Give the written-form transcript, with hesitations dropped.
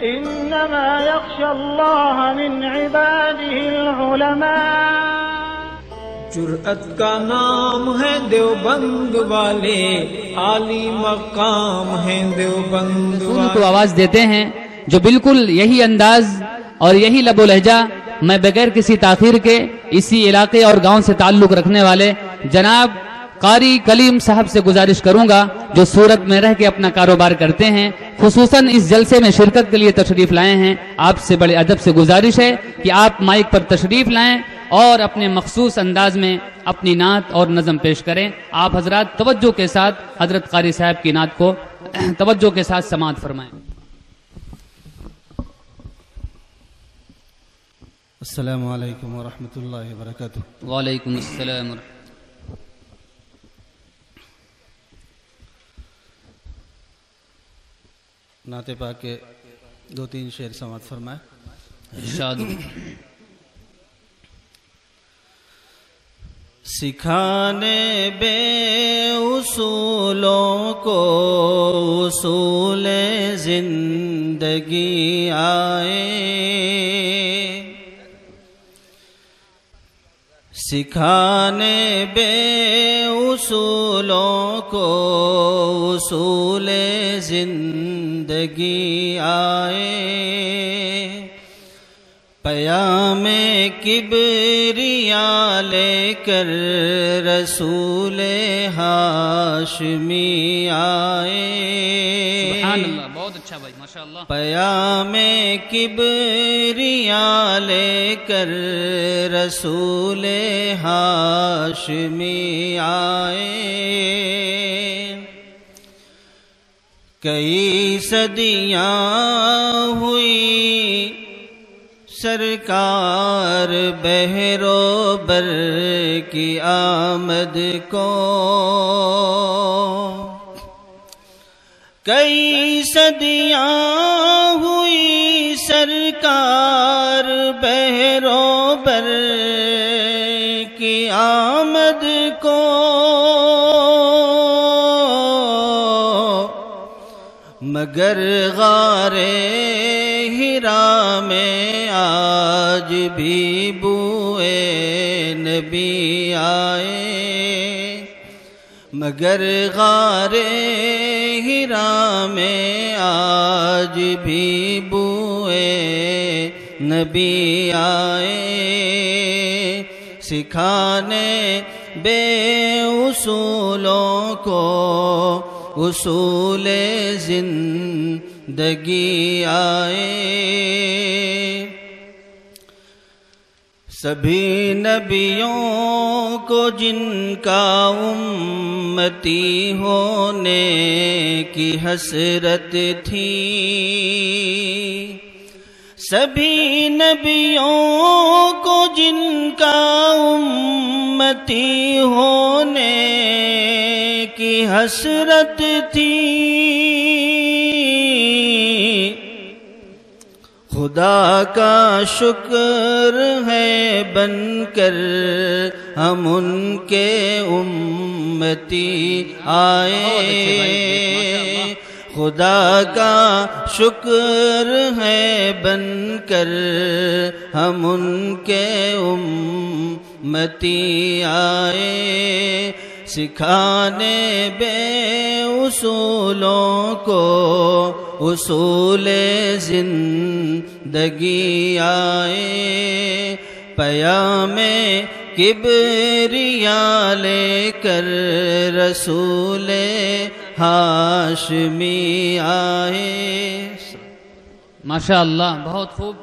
إنما يخشى الله من عباده العلماء. جرأت کا نام ہے دیوبند والے، عالی مقام ہے دیوبند والے. کو آواز دیتے ہیں جو بالکل یہی انداز اور یہی لب و لہجہ میں بغیر کسی تاخیر کے اسی علاقے اور گاؤں سے تعلق رکھنے والے جناب قاری کلیم صاحب سے گزارش کروں گا جو سورت میں رہ کے اپنا کاروبار کرتے ہیں، خصوصاً اس جلسے میں شرکت کے لیے تشریف لائے ہیں. آپ سے بڑے ادب سے گزارش ہے کہ آپ مائک پر تشریف لائیں اور اپنے مخصوص انداز میں اپنی نعت اور نظم پیش کریں. آپ حضرات توجہ کے ساتھ حضرت قاری صاحب کی نعت کو توجہ کے ساتھ سماعت فرمائیں. السلام علیکم ورحمۃ اللہ وبرکاتہ. وعلیکم السلام. نعت پاک کے 2-3 شعر سماعت فرمائیں. ارشاد. سکھانے بے اصولوں کو اصول زندگی آئے، سکھانے بے اصولوں کو اصول زندگی آئے، پیام کبریا لے کر رسول ہاشمی آئے. سبحان اللہ، بہت اچھا بھائی، ماشاءاللہ. پیام کبریا لے کر رسول ہاشمی آئے، کئی صدیاں ہوئی سرکار بحرو بر کی آمد کو، کئی صدیاں ہوئی سرکار بحرو بر کی آمد کو، مگر غار ہرا میں آج بھی بوئے نبی آئے، مگر غار ہرا میں آج بھی بوئے نبی آئے، سکھانے بے اصولوں کو اصول زندگی آئے، سبھی نبیوں کو جن کا امتی ہونے کی حسرت تھی، سبھی نبیوں کو جن کا امتی ہونے کی حسرت تھی، خدا کا شکر ہے بن کر ہم ان کے امتی آئے، خدا کا شکر ہے بن کر ہم ان کے امتی آئے، سکھانے بے اصولوں کو اصول زندگی آئے، پیام کبریا لے کر رسول ہاشمی آئے. ماشاءاللہ، بہت خوب.